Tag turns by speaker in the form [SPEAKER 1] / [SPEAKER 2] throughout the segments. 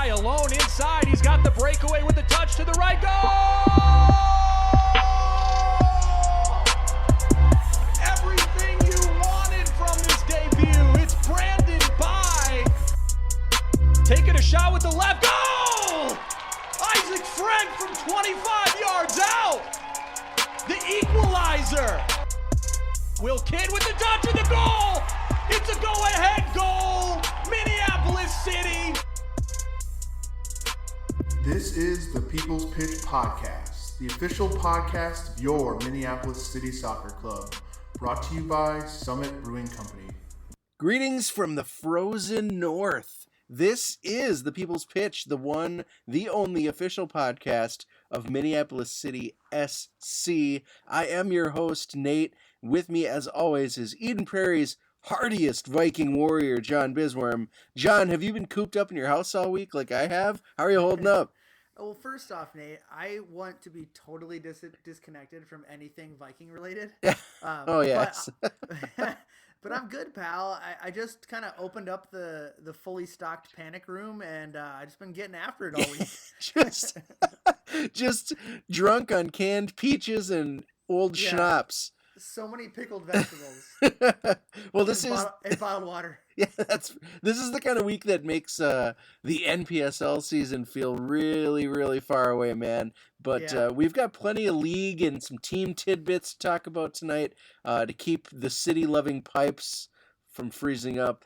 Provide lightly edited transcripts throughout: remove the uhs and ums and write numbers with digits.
[SPEAKER 1] guy alone inside. He's got the breakaway with the touch to the right. Goal! Everything you wanted from this debut. It's Brandon By. Taking a shot with the left. Goal! Isaac Frank from 25 yards out. The equalizer. Will Kidd with the touch of the goal. It's a go-ahead goal. Minneapolis City.
[SPEAKER 2] This is the People's Pitch Podcast, the official podcast of your Minneapolis City Soccer Club, brought to you by Summit Brewing Company.
[SPEAKER 3] Greetings from the frozen north. This is the People's Pitch, the one, the only official podcast of Minneapolis City SC. I am your host, Nate. With me, as always, is Eden Prairie's hardiest Viking warrior, John Bisworm. John, have you been cooped up in your house all week like I have? How are you holding up?
[SPEAKER 4] Well, first off, Nate, I want to be totally disconnected from anything Viking related.
[SPEAKER 3] Oh, yes.
[SPEAKER 4] But I'm good, pal. I just kind of opened up the fully stocked panic room, and I just been getting after it all week.
[SPEAKER 3] just drunk on canned peaches and old schnapps.
[SPEAKER 4] So many pickled vegetables.
[SPEAKER 3] Well,
[SPEAKER 4] and bottled water.
[SPEAKER 3] Yeah, this is the kind of week that makes the NPSL season feel really, really far away, man. But we've got plenty of league and some team tidbits to talk about tonight to keep the city-loving pipes from freezing up.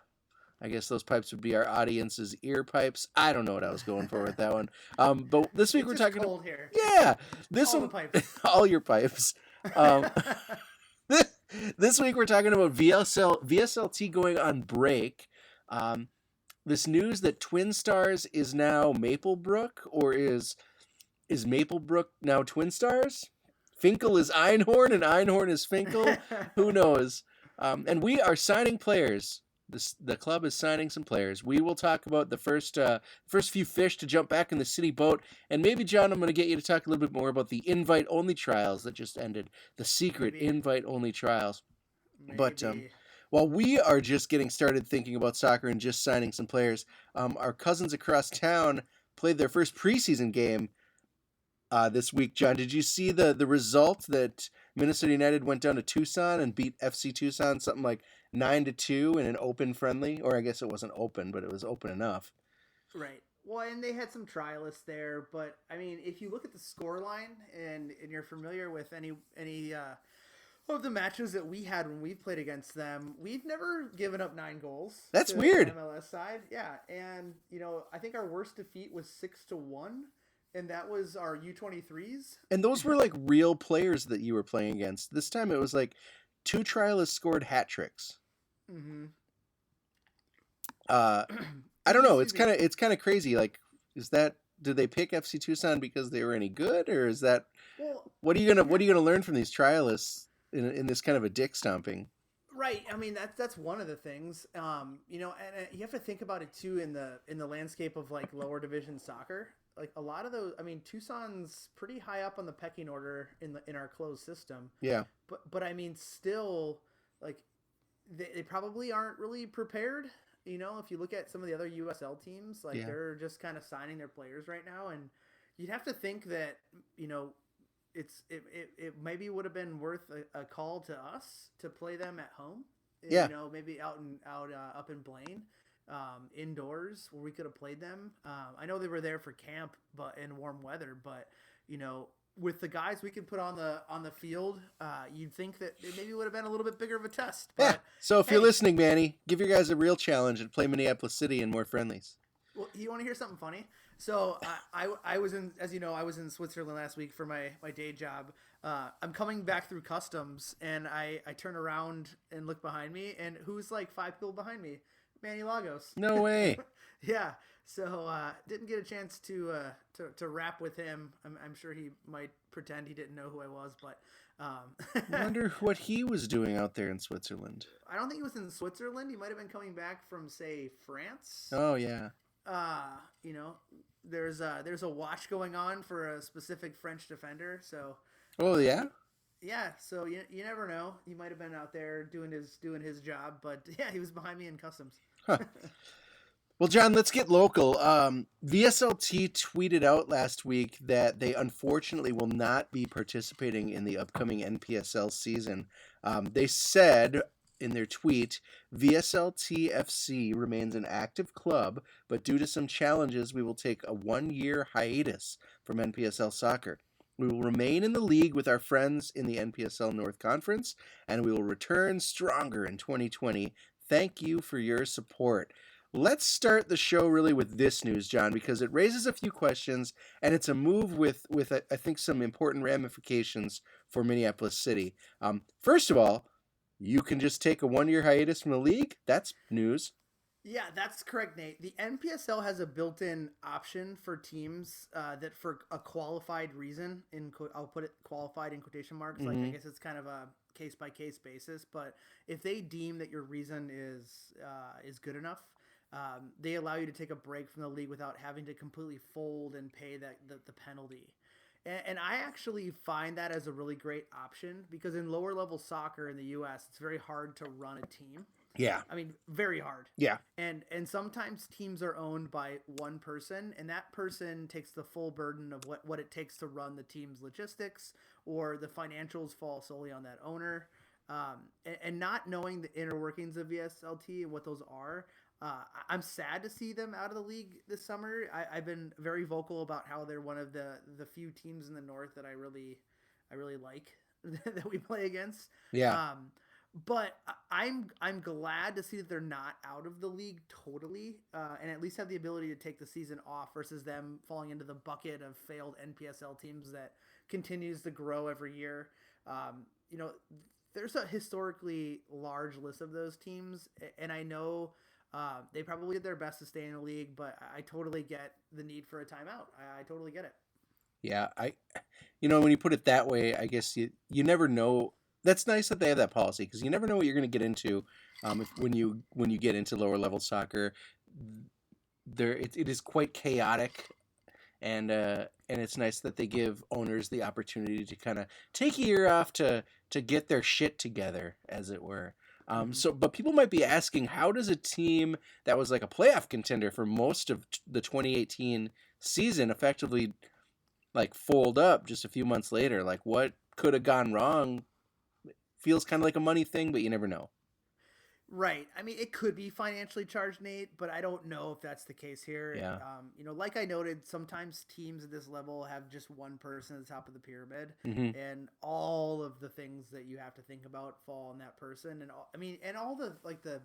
[SPEAKER 3] I guess those pipes would be our audience's ear pipes. I don't know what I was going for with that one. But this week we're talking
[SPEAKER 4] cold here.
[SPEAKER 3] Yeah, this
[SPEAKER 4] all
[SPEAKER 3] one,
[SPEAKER 4] the pipes.
[SPEAKER 3] all your pipes. This week we're talking about VSLT going on break. This news that Twin Stars is now Maplebrook, or is Maplebrook now Twin Stars? Finkel is Einhorn and Einhorn is Finkel. Who knows? And we are signing players. The club is signing some players. We will talk about the first few fish to jump back in the city boat. And maybe, John, I'm going to get you to talk a little bit more about the invite-only trials that just ended. The secret invite-only trials.
[SPEAKER 4] Maybe.
[SPEAKER 3] But while we are just getting started thinking about soccer and just signing some players, our cousins across town played their first preseason game this week. John, did you see the result that Minnesota United went down to Tucson and beat FC Tucson something like 9-2 in an open friendly? Or I guess it wasn't open, but it was open enough.
[SPEAKER 4] Right. Well, and they had some trialists there, but I mean, if you look at the score line and you're familiar with any of the matches that we had when we played against them, we've never given up 9 goals.
[SPEAKER 3] That's
[SPEAKER 4] to
[SPEAKER 3] weird.
[SPEAKER 4] The MLS side. Yeah. And, I think our worst defeat was 6-1. And that was our U23s.
[SPEAKER 3] And those were like real players that you were playing against. This time it was like 2 trialists scored hat tricks.
[SPEAKER 4] Mm-hmm.
[SPEAKER 3] I don't know. It's kind of crazy. Like, did they pick FC Tucson because they were any good, or is that?
[SPEAKER 4] Well,
[SPEAKER 3] what are you gonna learn from these trialists in this kind of a dick stomping?
[SPEAKER 4] Right. I mean, that's one of the things. And you have to think about it too in the landscape of like lower division soccer. Like a lot of those, I mean, Tucson's pretty high up on the pecking order in our closed system.
[SPEAKER 3] Yeah.
[SPEAKER 4] But I mean, still, like they probably aren't really prepared. If you look at some of the other USL teams, like they're just kind of signing their players right now, and you'd have to think that it maybe would have been worth a call to us to play them at home.
[SPEAKER 3] Yeah.
[SPEAKER 4] Maybe up in Blaine. Indoors where we could have played them. I know they were there for camp, but in warm weather. But with the guys we could put on the field, you'd think that it maybe would have been a little bit bigger of a test. But,
[SPEAKER 3] yeah. So if you're listening, Manny, give your guys a real challenge and play Minneapolis City in more friendlies.
[SPEAKER 4] Well, you want to hear something funny? So I was in, as you know, I was in Switzerland last week for my day job. I'm coming back through customs, and I turn around and look behind me, and who's like 5 people behind me? Manny Lagos.
[SPEAKER 3] No way.
[SPEAKER 4] Yeah. So didn't get a chance to rap with him. I'm sure he might pretend he didn't know who I was, but
[SPEAKER 3] I wonder what he was doing out there in Switzerland.
[SPEAKER 4] I don't think he was in Switzerland. He might have been coming back from, say, France.
[SPEAKER 3] Oh yeah.
[SPEAKER 4] There's a watch going on for a specific French defender. So.
[SPEAKER 3] Oh yeah.
[SPEAKER 4] Yeah, so you never know. He might have been out there doing his job, but yeah, he was behind me in customs.
[SPEAKER 3] Huh. Well, John, let's get local. VSLT tweeted out last week that they unfortunately will not be participating in the upcoming NPSL season. They said in their tweet, VSLT FC remains an active club, but due to some challenges, we will take a 1-year hiatus from NPSL soccer. We will remain in the league with our friends in the NPSL North Conference, and we will return stronger in 2020. Thank you for your support. Let's start the show really with this news, John, because it raises a few questions, and it's a move with I think, some important ramifications for Minneapolis City. First of all, you can just take a 1-year hiatus from the league. That's news.
[SPEAKER 4] Yeah, that's correct, Nate. The NPSL has a built-in option for teams that, for a qualified reason, I'll put it qualified in quotation marks. Like, I guess it's kind of a case-by-case basis, but if they deem that your reason is good enough, they allow you to take a break from the league without having to completely fold and pay the penalty. And I actually find that as a really great option because in lower level soccer in the U.S., it's very hard to run a team.
[SPEAKER 3] Yeah.
[SPEAKER 4] I mean, very hard.
[SPEAKER 3] Yeah.
[SPEAKER 4] And sometimes teams are owned by one person, and that person takes the full burden of what it takes to run the team's logistics, or the financials fall solely on that owner. And not knowing the inner workings of VSLT and what those are, I'm sad to see them out of the league this summer. I've been very vocal about how they're one of the few teams in the North that I really like that we play against.
[SPEAKER 3] Yeah.
[SPEAKER 4] But I'm glad to see that they're not out of the league totally, and at least have the ability to take the season off versus them falling into the bucket of failed NPSL teams that continues to grow every year. There's a historically large list of those teams, and I know they probably did their best to stay in the league, but I totally get the need for a timeout. I totally get it.
[SPEAKER 3] Yeah, when you put it that way, I guess you never know. That's nice that they have that policy because you never know what you're going to get into when you get into lower level soccer. It is quite chaotic, and it's nice that they give owners the opportunity to kind of take a year off to get their shit together, as it were. But people might be asking, how does a team that was like a playoff contender for most of the 2018 season effectively like fold up just a few months later? Like, what could have gone wrong? Feels kind of like a money thing, but you never know.
[SPEAKER 4] Right. I mean, it could be financially charged, Nate, but I don't know if that's the case here.
[SPEAKER 3] Yeah.
[SPEAKER 4] Like I noted, sometimes teams at this level have just one person at the top of the pyramid, and all of the things that you have to think about fall on that person. And all the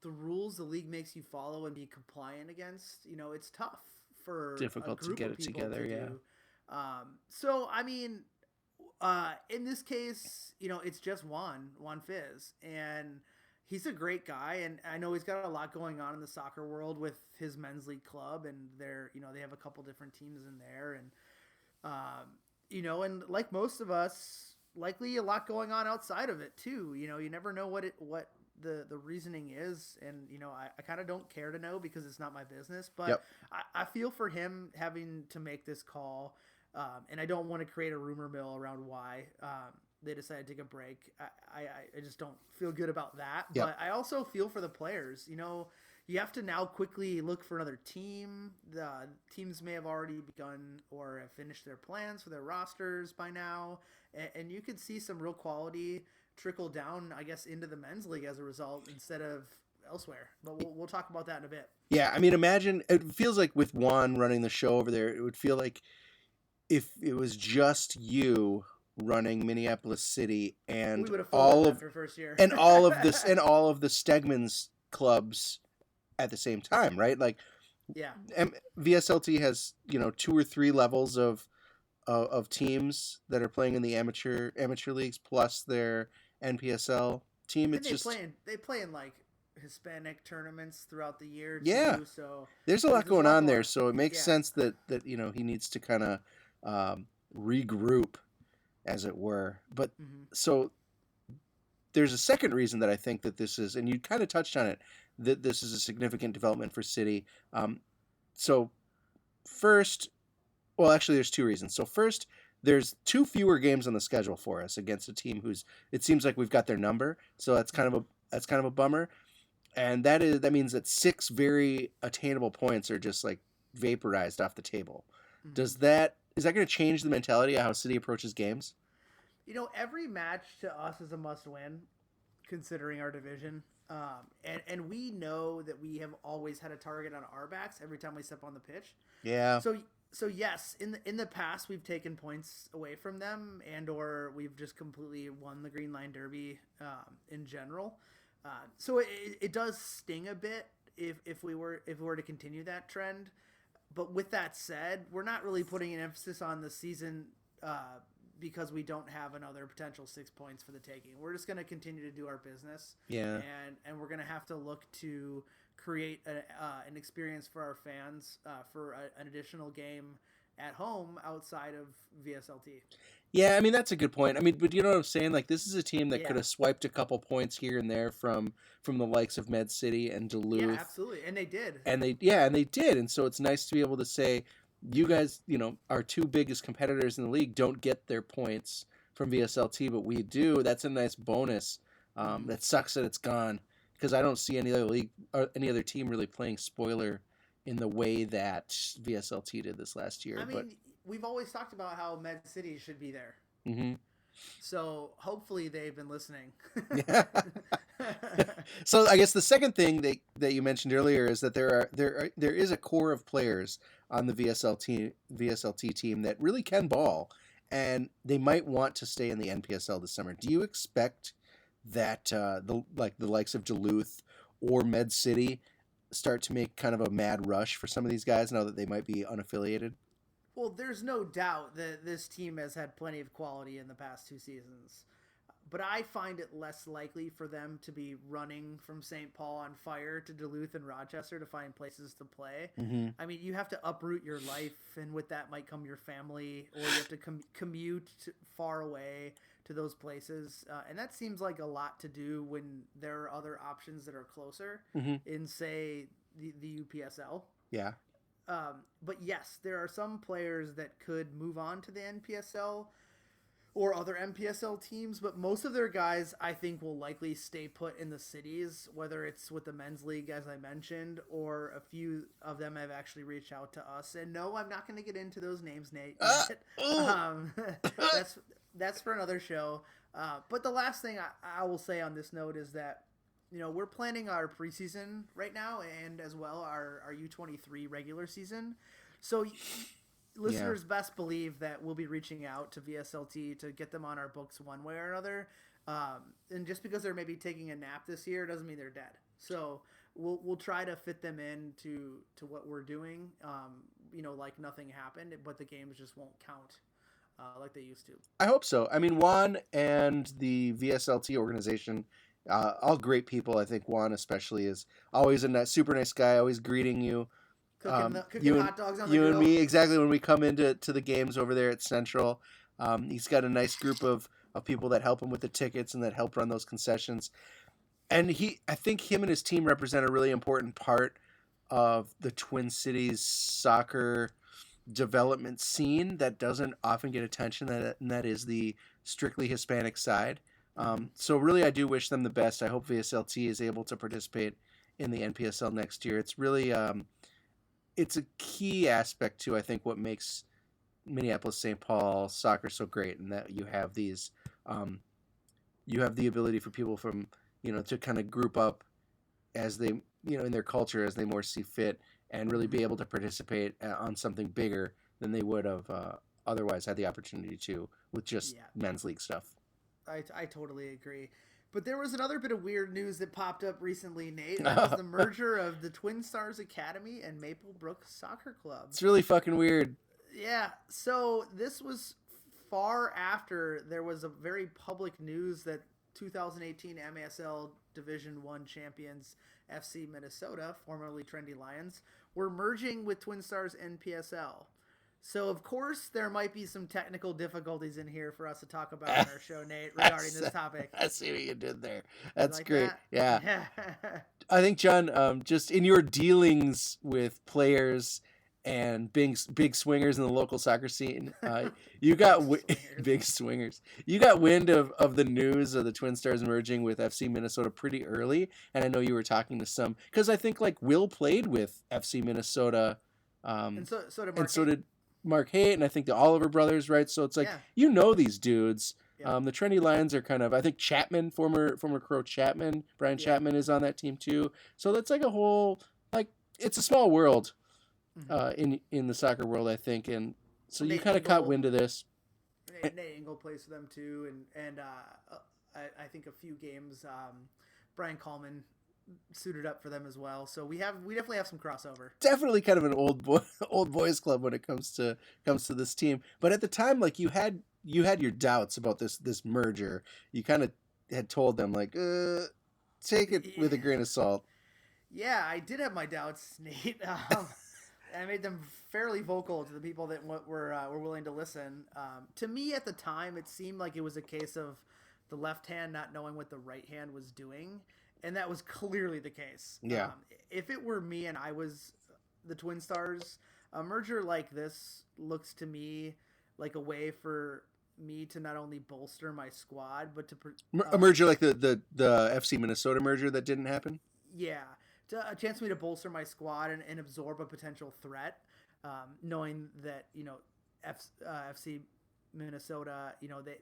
[SPEAKER 4] rules the league makes you follow and be compliant against. It's tough for
[SPEAKER 3] difficult
[SPEAKER 4] a group
[SPEAKER 3] to get
[SPEAKER 4] of
[SPEAKER 3] it
[SPEAKER 4] people
[SPEAKER 3] together.
[SPEAKER 4] to
[SPEAKER 3] Yeah.
[SPEAKER 4] do. In this case, it's just Juan Fizz, and he's a great guy, and I know he's got a lot going on in the soccer world with his men's league club, and they have a couple different teams in there, and and like most of us, likely a lot going on outside of it too. You never know what the reasoning is, and I kind of don't care to know because it's not my business, but
[SPEAKER 3] Yep.
[SPEAKER 4] I feel for him having to make this call. And I don't want to create a rumor mill around why they decided to take a break. I just don't feel good about that.
[SPEAKER 3] Yep.
[SPEAKER 4] But I also feel for the players. You have to now quickly look for another team. The teams may have already begun or have finished their plans for their rosters by now. And you could see some real quality trickle down, I guess, into the men's league as a result instead of elsewhere. But we'll talk about that in a bit.
[SPEAKER 3] Yeah, I mean, imagine, it feels like with Juan running the show over there, it would feel like if it was just you running Minneapolis City and all of
[SPEAKER 4] first year.
[SPEAKER 3] and all of this and all of the Stegman's clubs at the same time, right? Like,
[SPEAKER 4] yeah,
[SPEAKER 3] VSLT has 2 or 3 levels of teams that are playing in the amateur leagues plus their NPSL team.
[SPEAKER 4] It's they play in like Hispanic tournaments throughout the year too,
[SPEAKER 3] yeah.
[SPEAKER 4] So
[SPEAKER 3] there's a lot going on there, so it makes sense that he needs to kind of regroup, as it were. But so there's a second reason that I think that this is, and you kind of touched on it, that this is a significant development for City. So first, well, actually there's 2 reasons. So first, there's 2 fewer games on the schedule for us against a team it seems like we've got their number. So that's kind of a bummer. And that means that 6 very attainable points are just like vaporized off the table.
[SPEAKER 4] Mhm.
[SPEAKER 3] Is that going to change the mentality of how City approaches games?
[SPEAKER 4] Every match to us is a must-win, considering our division. And we know that we have always had a target on our backs every time we step on the pitch.
[SPEAKER 3] Yeah.
[SPEAKER 4] So yes, in the past we've taken points away from them, or we've just completely won the Green Line Derby in general. So it does sting a bit if we were to continue that trend. But with that said, we're not really putting an emphasis on the season because we don't have another potential 6 points for the taking. We're just going to continue to do our business.
[SPEAKER 3] Yeah.
[SPEAKER 4] And we're going to have to look to create an experience for our fans for an additional game at home outside of VSLT.
[SPEAKER 3] Yeah, I mean, that's a good point. I mean, but you know what I'm saying? Like, this is a team that
[SPEAKER 4] Yeah.
[SPEAKER 3] could have swiped a couple points here and there from the likes of Med City and Duluth.
[SPEAKER 4] Yeah, absolutely. And they did.
[SPEAKER 3] And they did. And so it's nice to be able to say, you guys, our 2 biggest competitors in the league don't get their points from VSLT, but we do. That's a nice bonus. That sucks that it's gone, because I don't see any other league or any other team really playing spoiler in the way that VSLT did this last year.
[SPEAKER 4] I mean, we've always talked about how Med City should be there.
[SPEAKER 3] Mm-hmm.
[SPEAKER 4] So hopefully they've been listening.
[SPEAKER 3] So I guess the second thing that you mentioned earlier is that there is a core of players on the VSLT team that really can ball, and they might want to stay in the NPSL this summer. Do you expect that the likes of Duluth or Med City start to make kind of a mad rush for some of these guys now that they might be unaffiliated?
[SPEAKER 4] Well, there's no doubt that this team has had plenty of quality in the past 2 seasons. But I find it less likely for them to be running from St. Paul on fire to Duluth and Rochester to find places to play.
[SPEAKER 3] Mm-hmm.
[SPEAKER 4] I mean, you have to uproot your life, and with that might come your family, or you have to commute far away to those places. And that seems like a lot to do when there are other options that are closer in, say, the UPSL.
[SPEAKER 3] Yeah.
[SPEAKER 4] But yes, there are some players that could move on to the NPSL or other NPSL teams, but most of their guys, I think, will likely stay put in the cities, whether it's with the men's league, as I mentioned, or a few of them have actually reached out to us. And no, I'm not going to get into those names, Nate. That's for another show. But the last thing I will say on this note is that, we're planning our preseason right now, and as well our U23 regular season. So listeners best believe that we'll be reaching out to VSLT to get them on our books one way or another. And just because they're maybe taking a nap this year doesn't mean they're dead. So we'll try to fit them in to what we're doing, like nothing happened, but the games just won't count like they used to.
[SPEAKER 3] I hope so. I mean, Juan and the VSLT organization, all great people. I think Juan especially is always a super nice guy, always greeting you.
[SPEAKER 4] Cooking hot dogs on the
[SPEAKER 3] you
[SPEAKER 4] grill.
[SPEAKER 3] and me, exactly, when we come into the games over there at Central. He's got a nice group of people that help him with the tickets and that help run those concessions. And I think him and his team represent a really important part of the Twin Cities soccer development scene that doesn't often get attention, and that is the strictly Hispanic side. So really, I do wish them the best. I hope VSLT is able to participate in the NPSL next year. It's really it's a key aspect to, I think, what makes Minneapolis St. Paul soccer so great, and that you have these you have the ability for people from to kind of group up as they in their culture as they more see fit, and really be able to participate on something bigger than they would have otherwise had the opportunity to with just men's league stuff.
[SPEAKER 4] I totally agree. But there was another bit of weird news that popped up recently, Nate. And that was the merger of the Twin Stars Academy and Maplebrook Soccer Club.
[SPEAKER 3] It's really fucking weird.
[SPEAKER 4] Yeah. So this was far after there was a very public news that 2018 MASL Division I champions FC Minnesota, formerly Trendy Lions, were merging with Twin Stars NPSL. So, of course, there might be some technical difficulties in here for us to talk about on our show, Nate, regarding this topic.
[SPEAKER 3] I see what you did there. That's
[SPEAKER 4] like
[SPEAKER 3] great.
[SPEAKER 4] that?
[SPEAKER 3] Yeah. I think, John, just in your dealings with players and big swingers in the local soccer scene. You got big swingers. You got wind of the news of the Twin Stars merging with FC Minnesota pretty early, and I know you were talking to some, because I think like Will played with FC Minnesota,
[SPEAKER 4] And so did Mark.
[SPEAKER 3] and so did Mark Haight, and I think the Oliver brothers, right? So it's like these dudes.
[SPEAKER 4] Yeah.
[SPEAKER 3] The Trendy Lions are kind of, I think Chapman, former Crow Chapman, Brian Chapman is on that team too. So that's like a whole, like, it's a small world. In the soccer world, I think, and so you kind of caught wind of this.
[SPEAKER 4] Nate Engel plays for them too, and I think a few games. Brian Coleman suited up for them as well. So we definitely have some crossover.
[SPEAKER 3] Definitely kind of an old boys club when it comes to this team. But at the time, like you had your doubts about this merger. You kind of had told them like, take it with a grain of salt.
[SPEAKER 4] Yeah, I did have my doubts, Nate. I made them fairly vocal to the people that were willing to listen. To me, at the time, it seemed like it was a case of the left hand not knowing what the right hand was doing, and that was clearly the case.
[SPEAKER 3] Yeah.
[SPEAKER 4] If it were me and I was the Twin Stars, a merger like this looks to me like a way for me to not only bolster my squad, but to
[SPEAKER 3] a merger like the FC Minnesota merger that didn't happen.
[SPEAKER 4] Yeah. A chance for me to bolster my squad and absorb a potential threat, knowing that, FC Minnesota,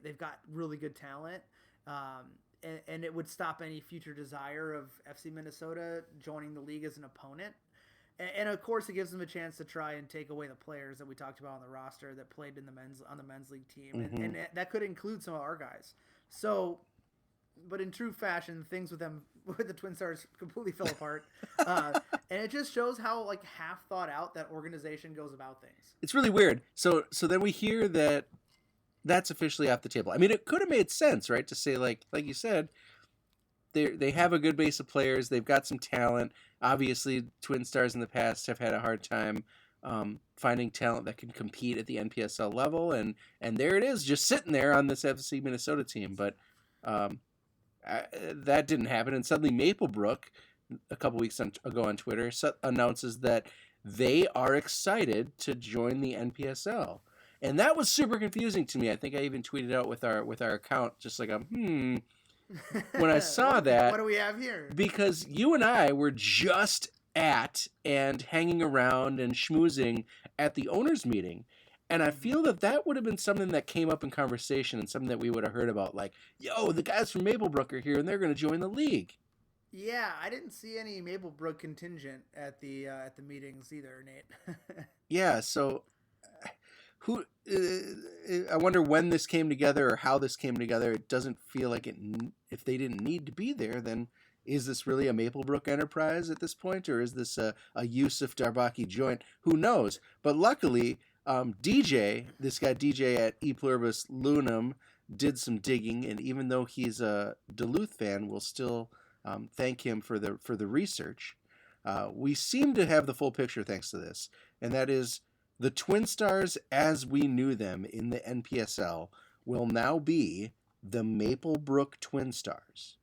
[SPEAKER 4] they've got really good talent, and it would stop any future desire of FC Minnesota joining the league as an opponent. And of course, it gives them a chance to try and take away the players that we talked about on the roster that played on the men's league team, and that could include some of our guys. So, but in true fashion, things with the Twin Stars completely fell apart, and it just shows how like half thought out that organization goes about things.
[SPEAKER 3] It's really weird. So then we hear that that's officially off the table. I mean, it could have made sense, right? To say like you said, they have a good base of players. They've got some talent. Obviously, Twin Stars in the past have had a hard time finding talent that can compete at the NPSL level, and there it is, just sitting there on this FC Minnesota team, but. That didn't happen, and suddenly Maplebrook, a couple weeks ago on Twitter, announces that they are excited to join the NPSL, and that was super confusing to me. I think I even tweeted out with our account, just like when I saw that.
[SPEAKER 4] What do we have here?
[SPEAKER 3] Because you and I were just at and hanging around and schmoozing at the owners' meeting. And I feel that would have been something that came up in conversation and something that we would have heard about, like, yo, the guys from Maplebrook are here and they're going to join the league.
[SPEAKER 4] Yeah, I didn't see any Maplebrook contingent at the meetings either, Nate.
[SPEAKER 3] Yeah, so I wonder when this came together or how this came together. It doesn't feel like it. If they didn't need to be there, then is this really a Maplebrook enterprise at this point, or is this a Yusuf Darbaki joint? Who knows? But luckily. This guy DJ at E Pluribus Lunam did some digging, and even though he's a Duluth fan, we'll still thank him for the research. We seem to have the full picture thanks to this, and that is the Twin Stars as we knew them in the NPSL will now be the Maplebrook Twin Stars.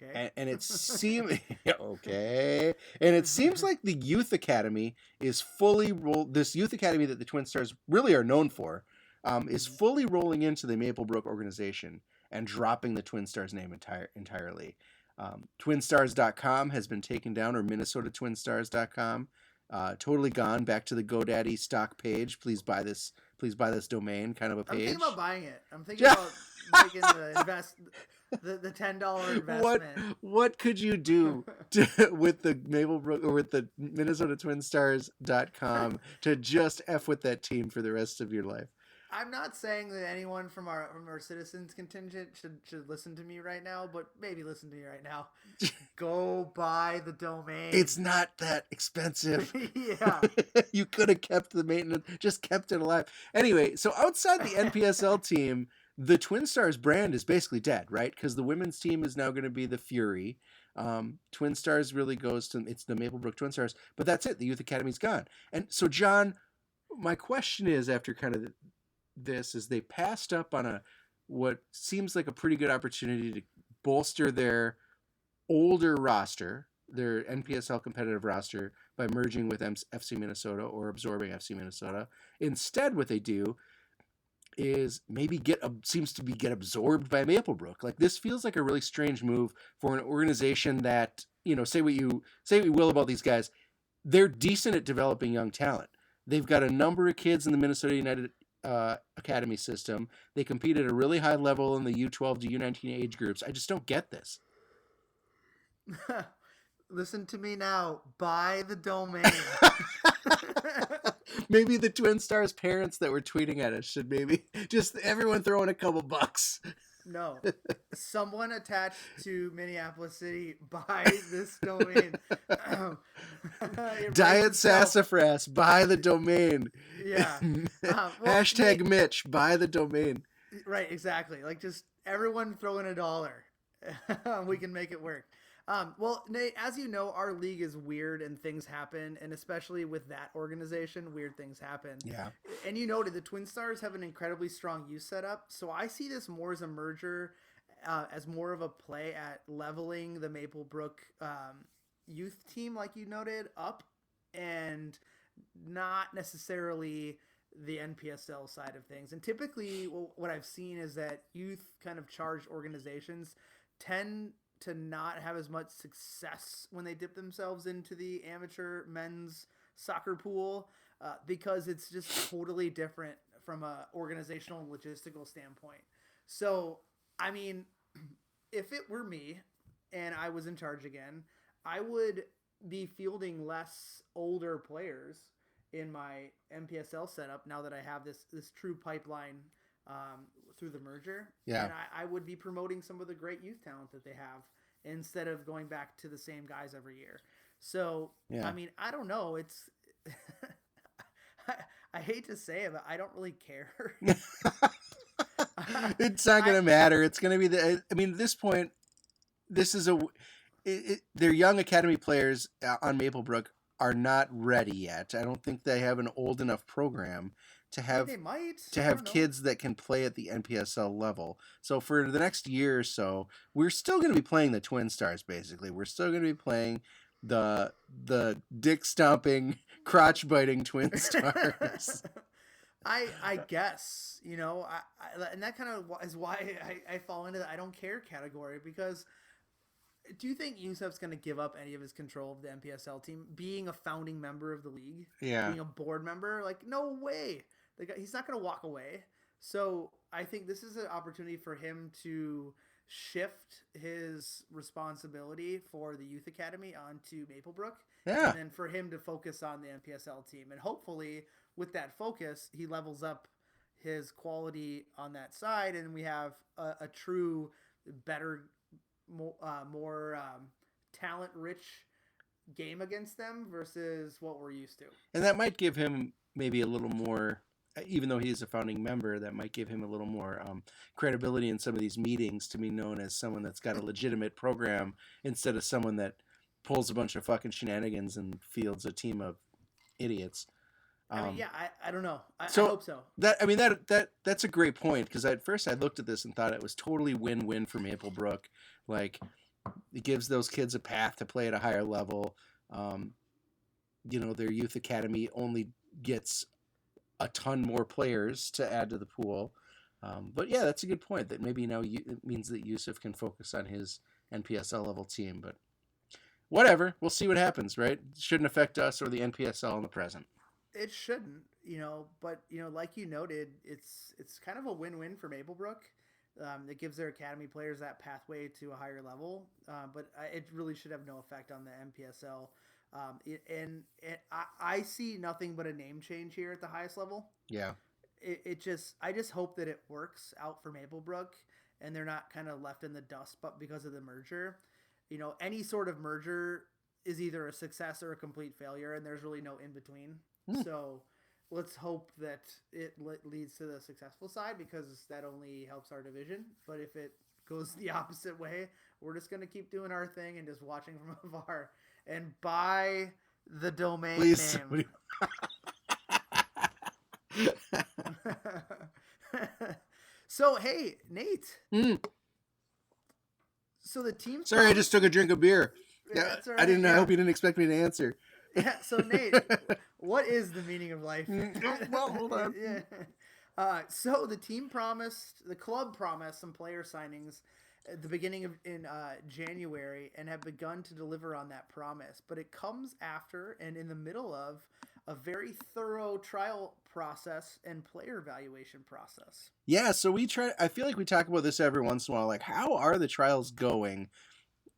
[SPEAKER 4] Okay.
[SPEAKER 3] And it seems okay, and it seems like the youth academy is fully this youth academy that the Twin Stars really are known for, is fully rolling into the Maplebrook organization and dropping the Twin Stars name entirely. Twinstars.com has been taken down, or MinnesotaTwinstars.com, totally gone. Back to the GoDaddy stock page. Please buy this domain, kind of a page.
[SPEAKER 4] I'm thinking about buying it. I'm thinking about making the $10 investment.
[SPEAKER 3] What could you do with the Maplebrook or with the MinnesotaTwinstars.com to just F with that team for the rest of your life?
[SPEAKER 4] I'm not saying that anyone from our citizens contingent should listen to me right now, but maybe listen to me right now. Go buy the domain.
[SPEAKER 3] It's not that expensive.
[SPEAKER 4] Yeah.
[SPEAKER 3] You could have kept the maintenance, just kept it alive. Anyway, so outside the NPSL team, the Twin Stars brand is basically dead, right? Because the women's team is now going to be the Fury. Twin Stars really goes to, it's the Maplebrook Twin Stars, but that's it. The Youth Academy's gone. And so, John, my question is, after kind of this, is they passed up on what seems like a pretty good opportunity to bolster their older roster, their NPSL competitive roster by merging with FC Minnesota or absorbing FC Minnesota. Instead, what they do is maybe get absorbed by Maplebrook. Like, this feels like a really strange move for an organization that, say what you will about these guys, they're decent at developing young talent. They've got a number of kids in the Minnesota United academy system. They compete at a really high level in the U12 to U19 age groups. I just don't get this.
[SPEAKER 4] Listen to me now. Buy the domain.
[SPEAKER 3] Maybe the Twin Stars parents that were tweeting at us should maybe just everyone throw in a couple bucks.
[SPEAKER 4] No. Someone attached to Minneapolis City buy this domain.
[SPEAKER 3] Diet Sassafras, buy the domain.
[SPEAKER 4] Yeah.
[SPEAKER 3] Hashtag Nate, Mitch, buy the domain.
[SPEAKER 4] Right, exactly. Like, just everyone throw in $1. We can make it work. Well, Nate, as you know, our league is weird and things happen, and especially with that organization, weird things happen.
[SPEAKER 3] Yeah.
[SPEAKER 4] And you noted the Twin Stars have an incredibly strong youth setup, so I see this more as a merger, as more of a play at leveling the Maplebrook youth team, like you noted, up, and not necessarily the NPSL side of things. And typically, what I've seen is that youth kind of charged organizations tend to not have as much success when they dip themselves into the amateur men's soccer pool because it's just totally different from a organizational and logistical standpoint. So, I mean, if it were me and I was in charge again, I would be fielding less older players in my NPSL setup now that I have this true pipeline through the merger.
[SPEAKER 3] Yeah.
[SPEAKER 4] And I would be promoting some of the great youth talent that they have instead of going back to the same guys every year. So, yeah. I mean, I don't know. It's, I hate to say it, but I don't really care.
[SPEAKER 3] It's not going to matter. It's going to be at this point, this is they're young academy players on Maplebrook are not ready yet. I don't think they have an old enough program to have kids that can play at the NPSL level. So for the next year or so, we're still going to be playing the Twin Stars. Basically, we're still going to be playing the dick stomping, crotch biting Twin Stars.
[SPEAKER 4] I guess, and that kind of is why I fall into the I don't care category, because do you think Yusuf's going to give up any of his control of the NPSL team, being a founding member of the league, being a board member? Like, no way. He's not going to walk away. So I think this is an opportunity for him to shift his responsibility for the youth academy onto Maplebrook.
[SPEAKER 3] Yeah.
[SPEAKER 4] And then for him to focus on the NPSL team. And hopefully with that focus, he levels up his quality on that side. And we have a true, better, more talent-rich game against them versus what we're used to.
[SPEAKER 3] And that might give him maybe a little more, even though he's a founding member, that might give him a little more credibility in some of these meetings to be known as someone that's got a legitimate program instead of someone that pulls a bunch of fucking shenanigans and fields a team of idiots.
[SPEAKER 4] I don't know. I hope so.
[SPEAKER 3] That's a great point, because at first I looked at this and thought it was totally win-win for Maplebrook. Like, it gives those kids a path to play at a higher level. Their youth academy only gets a ton more players to add to the pool. But yeah, that's a good point, that maybe now it means that Yusuf can focus on his NPSL level team. But whatever, we'll see what happens, right? It shouldn't affect us or the NPSL in the present.
[SPEAKER 4] It shouldn't, but like you noted, it's kind of a win-win for Maplebrook. It gives their academy players that pathway to a higher level, but it really should have no effect on the NPSL. I see nothing but a name change here at the highest level.
[SPEAKER 3] Yeah.
[SPEAKER 4] I just hope that it works out for Maplebrook and they're not kind of left in the dust, but because of the merger. Any sort of merger is either a success or a complete failure, and there's really no in between. So let's hope that it leads to the successful side, because that only helps our division. But if it goes the opposite way, we're just going to keep doing our thing and just watching from afar. And buy the domain name. So, hey, Nate. So the team...
[SPEAKER 3] Sorry, I just took a drink of beer.
[SPEAKER 4] That's all
[SPEAKER 3] I
[SPEAKER 4] right,
[SPEAKER 3] didn't. I
[SPEAKER 4] yeah.
[SPEAKER 3] hope you didn't expect me to answer.
[SPEAKER 4] Yeah. So Nate, what is the meaning of life?
[SPEAKER 3] Well, hold on.
[SPEAKER 4] Yeah. So the club promised some player signings at the beginning of in January and have begun to deliver on that promise. But it comes after and in the middle of a very thorough trial process and player evaluation process.
[SPEAKER 3] Yeah, so we try. I feel like we talk about this every once in a while. Like, how are the trials going?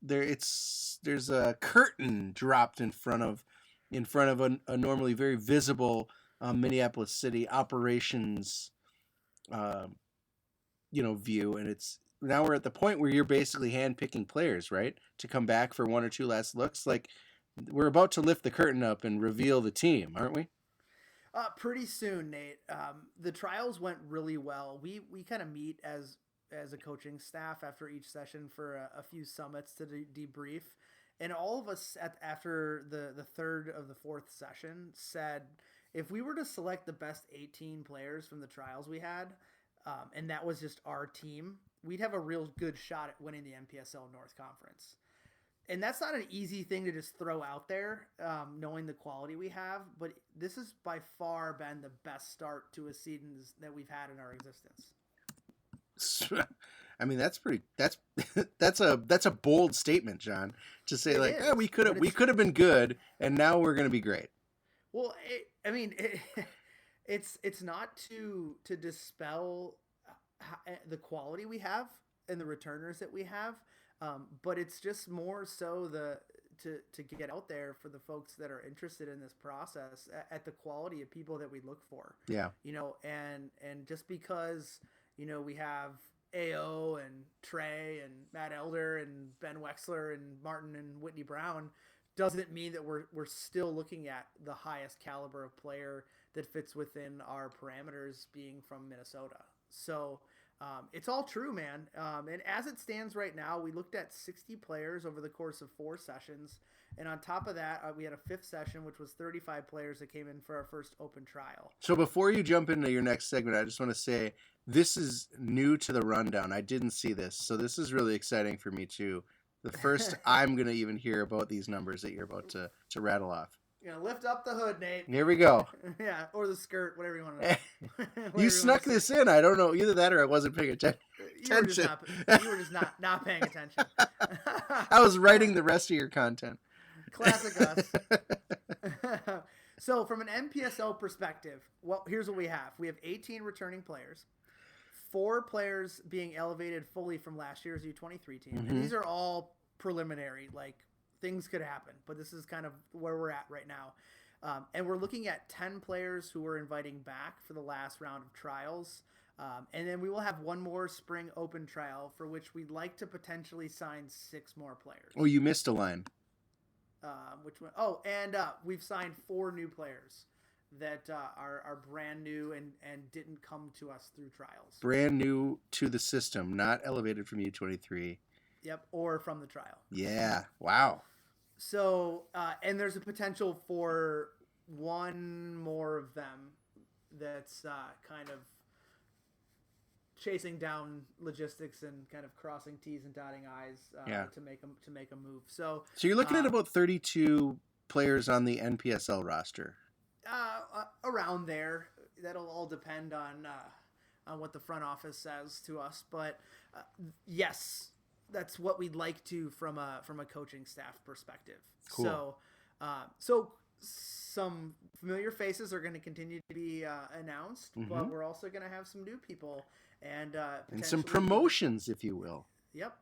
[SPEAKER 3] There's a curtain dropped in front of a normally very visible Minneapolis City operations, uh, view, and it's now we're at the point where you're basically handpicking players, right, to come back for one or two last looks. Like, we're about to lift the curtain up and reveal the team, aren't we?
[SPEAKER 4] Pretty soon, Nate. The trials went really well. We kind of meet as a coaching staff after each session for a few summits to debrief, and all of us after the third of the fourth session said if we were to select the best 18 players from the trials we had, and that was just our team, we'd have a real good shot at winning the NPSL North Conference. And that's not an easy thing to just throw out there, knowing the quality we have. But this has by far been the best start to a season that we've had in our existence.
[SPEAKER 3] I mean, that's a bold statement, John, to say
[SPEAKER 4] It
[SPEAKER 3] like,
[SPEAKER 4] is,
[SPEAKER 3] we could have been good, and now we're going to be great.
[SPEAKER 4] Well, it's not to dispel the quality we have and the returners that we have. But it's just more so to get out there for the folks that are interested in this process at the quality of people that we look for.
[SPEAKER 3] Yeah.
[SPEAKER 4] And just because, we have AO and Trey and Matt Elder and Ben Wexler and Martin and Whitney Brown doesn't mean that we're still looking at the highest caliber of player that fits within our parameters being from Minnesota. So, it's all true, man. And as it stands right now, we looked at 60 players over the course of 4 sessions. And on top of that, we had a 5th session, which was 35 players that came in for our first open trial.
[SPEAKER 3] So before you jump into your next segment, I just want to say this is new to the rundown. I didn't see this. So this is really exciting for me too. The first I'm going to even hear about these numbers that you're about to rattle off.
[SPEAKER 4] Lift up the hood, Nate.
[SPEAKER 3] Here we go.
[SPEAKER 4] Yeah, or the skirt, whatever you want to know.
[SPEAKER 3] You snuck this in. I don't know. Either that or I wasn't paying attention.
[SPEAKER 4] You were just not paying attention.
[SPEAKER 3] I was writing the rest of your content.
[SPEAKER 4] Classic us. So from an NPSL perspective, well, here's what we have. We have 18 returning players, 4 players being elevated fully from last year's U23 team.
[SPEAKER 3] Mm-hmm.
[SPEAKER 4] And these are all preliminary, like things could happen, but this is kind of where we're at right now. And we're looking at 10 players who we're inviting back for the last round of trials. And then we will have one more spring open trial for which we'd like to potentially sign 6 more players.
[SPEAKER 3] Oh, you missed a line.
[SPEAKER 4] Which one? Oh, and we've signed 4 new players that are brand new and didn't come to us through trials.
[SPEAKER 3] Brand new to the system, not elevated from U23.
[SPEAKER 4] Yep, or from the trial.
[SPEAKER 3] Yeah. Wow.
[SPEAKER 4] So, and there's a potential for one more of them that's kind of chasing down logistics and kind of crossing T's and dotting I's to make a move. So
[SPEAKER 3] you're looking at about 32 players on the NPSL roster.
[SPEAKER 4] Around there. That'll all depend on what the front office says to us, but yes, that's what we'd like to from a coaching staff perspective.
[SPEAKER 3] Cool.
[SPEAKER 4] So some familiar faces are going to continue to be announced, but we're also going to have some new people and
[SPEAKER 3] some promotions, if you will.
[SPEAKER 4] Yep,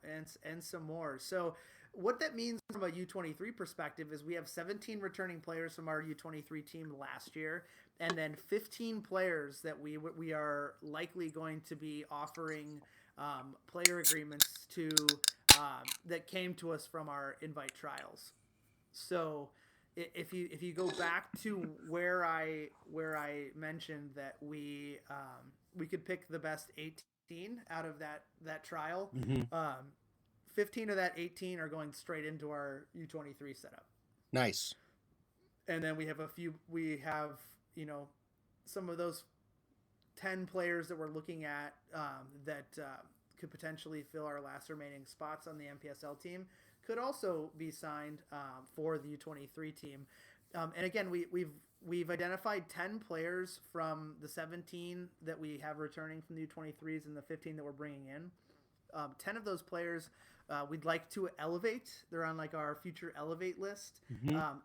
[SPEAKER 4] and some more. So what that means from a U23 perspective is we have 17 returning players from our U23 team last year, and then 15 players that we are likely going to be offering player agreements to that came to us from our invite trials. So if you go back to where I mentioned that we could pick the best 18 out of that trial, 15 of that 18 are going straight into our U23 setup.
[SPEAKER 3] Nice.
[SPEAKER 4] And then we have some of those 10 players that we're looking at that could potentially fill our last remaining spots on the NPSL team could also be signed for the U23 team. And again, we've identified 10 players from the 17 that we have returning from the U23s and the 15 that we're bringing in. 10 of those players we'd like to elevate. They're on like our future elevate list.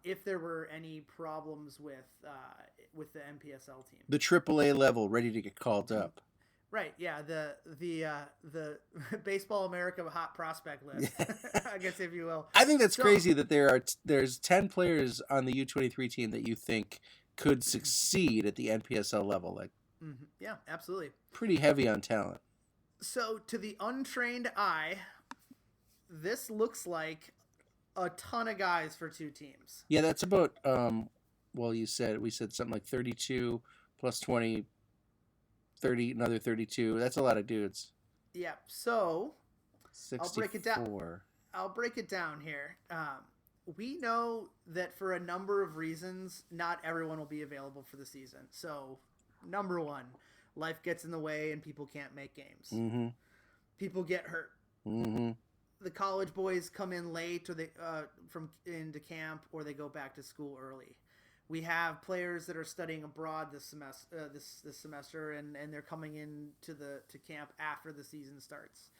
[SPEAKER 4] If there were any problems with the NPSL team,
[SPEAKER 3] the AAA level, ready to get called up.
[SPEAKER 4] Right. Yeah. The Baseball America hot prospect list, I guess, if you will.
[SPEAKER 3] I think that's crazy that there's 10 players on the U23 team that you think could succeed at the NPSL level. Like,
[SPEAKER 4] yeah, absolutely.
[SPEAKER 3] Pretty heavy on talent.
[SPEAKER 4] So to the untrained eye, this looks like a ton of guys for two teams.
[SPEAKER 3] Yeah, that's about, well, we said something like 32 plus 20, 30, another 32. That's a lot of dudes.
[SPEAKER 4] Yeah. So
[SPEAKER 3] 64.
[SPEAKER 4] I'll break it down here. We know that for a number of reasons, not everyone will be available for the season. So, number one, life gets in the way and people can't make games. People get hurt. The college boys come in late, or they into camp, or they go back to school early. We have players that are studying abroad this semester, and they're coming in to camp after the season starts.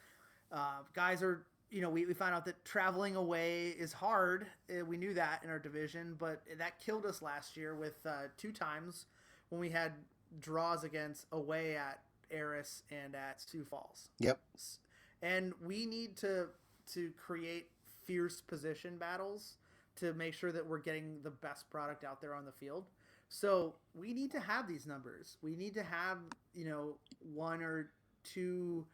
[SPEAKER 4] Guys are, we found out that traveling away is hard. We knew that in our division, but that killed us last year with 2 times when we had draws against away at Eris and at Sioux Falls.
[SPEAKER 3] Yep.
[SPEAKER 4] And we need to create fierce position battles to make sure that we're getting the best product out there on the field. So we need to have these numbers. We need to have, 1 or 2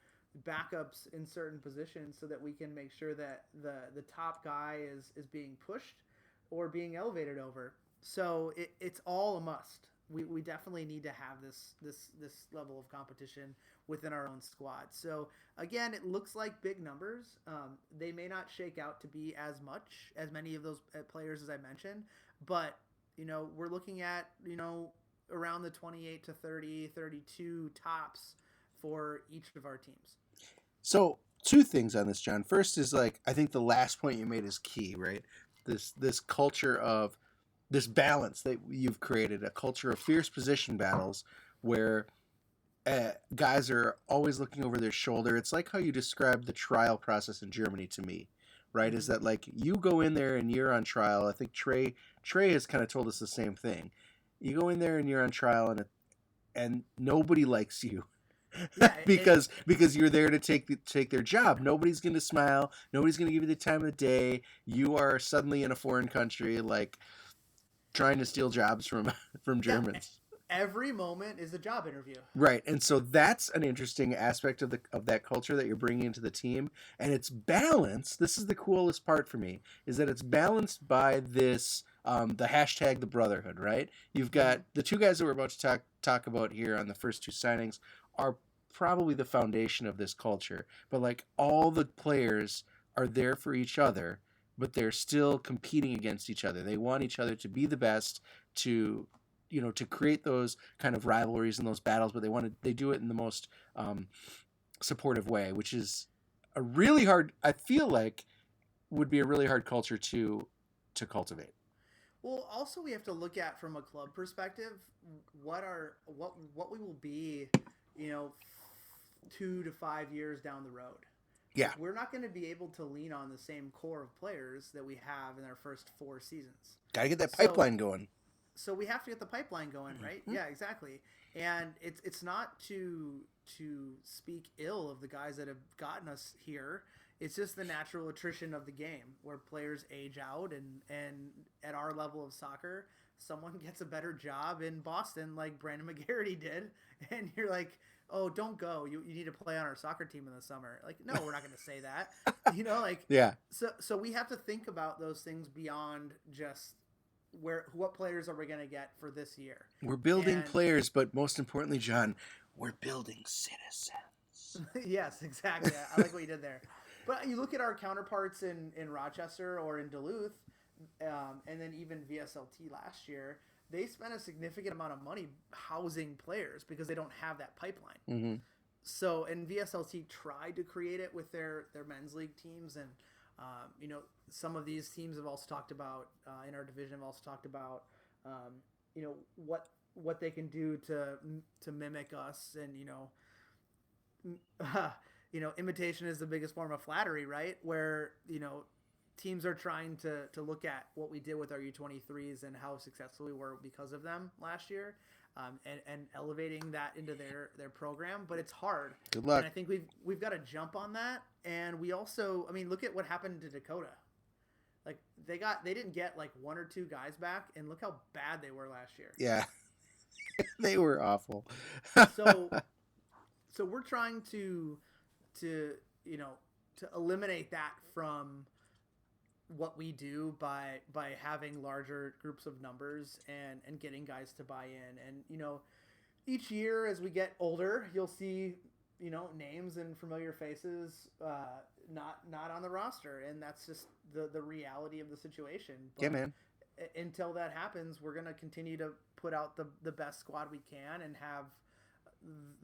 [SPEAKER 4] backups in certain positions so that we can make sure that the top guy is being pushed or being elevated over. So it's all a must. We definitely need to have this level of competition within our own squad. So again, it looks like big numbers. They may not shake out to be as many of those players as I mentioned, but we're looking at around the 28 to 30, 32 tops for each of our teams.
[SPEAKER 3] So 2 things on this, John. First is I think the last point you made is key, right? This culture of this balance that you've created, a culture of fierce position battles where guys are always looking over their shoulder. It's like how you described the trial process in Germany to me, right? Is that you go in there and you're on trial. I think Trey has kind of told us the same thing. You go in there and you're on trial and nobody likes you. Yeah, because you're there to take their job. Nobody's going to smile. Nobody's going to give you the time of the day. You are suddenly in a foreign country, trying to steal jobs from Germans.
[SPEAKER 4] Every moment is a job interview.
[SPEAKER 3] Right. And so that's an interesting aspect of that culture that you're bringing into the team. And it's balanced. This is the coolest part for me, is that it's balanced by this, the hashtag, the brotherhood, right? You've got the 2 guys that we're about to talk about here on the first 2 signings are probably the foundation of this culture. But all the players are there for each other, but they're still competing against each other. They want each other to be the best, to create those kind of rivalries and those battles, but they do it in the most supportive way, which is a really hard, I feel like would be a really hard culture to cultivate.
[SPEAKER 4] Well, also we have to look at, from a club perspective, what we will be, 2 to 5 years down the road.
[SPEAKER 3] Yeah.
[SPEAKER 4] We're not going to be able to lean on the same core of players that we have in our first 4 seasons.
[SPEAKER 3] Got to get that pipeline going.
[SPEAKER 4] So we have to get the pipeline going, right? Yeah, exactly. And it's not to speak ill of the guys that have gotten us here. It's just the natural attrition of the game, where players age out, and at our level of soccer, someone gets a better job in Boston like Brandon McGarity did, and you're like, oh, don't go. You need to play on our soccer team in the summer. No, we're not going to say that.
[SPEAKER 3] Yeah.
[SPEAKER 4] So we have to think about those things beyond just what players are we going to get for this year. We're
[SPEAKER 3] building players, but most importantly, John, we're building citizens.
[SPEAKER 4] Yes, exactly. I like what you did there. But you look at our counterparts in Rochester or in Duluth, and then even VSLT last year, they spent a significant amount of money housing players because they don't have that pipeline. So, and VSLT tried to create it with their men's league teams, and You know, some of these teams have also talked about in our division have also talked about you know what they can do to mimic us, and you know, imitation is the biggest form of flattery, right? Where, you know, teams are trying to look at what we did with our U23s and how successful we were because of them last year, and elevating that into their program. But it's hard.
[SPEAKER 3] Good luck.
[SPEAKER 4] And I think we've got to jump on that. And we also, I mean, look at what happened to Dakota. Like they didn't get like one or two guys back, and look how bad they were last year.
[SPEAKER 3] Yeah, they were awful.
[SPEAKER 4] So we're trying to you know, to eliminate that from what we do by having larger groups of numbers and getting guys to buy in. And, you know, each year as we get older, you'll see, you know, names and familiar faces not on the roster, and that's just the reality of the situation. But
[SPEAKER 3] Yeah, man.
[SPEAKER 4] until that happens, we're going to continue to put out the best squad we can and have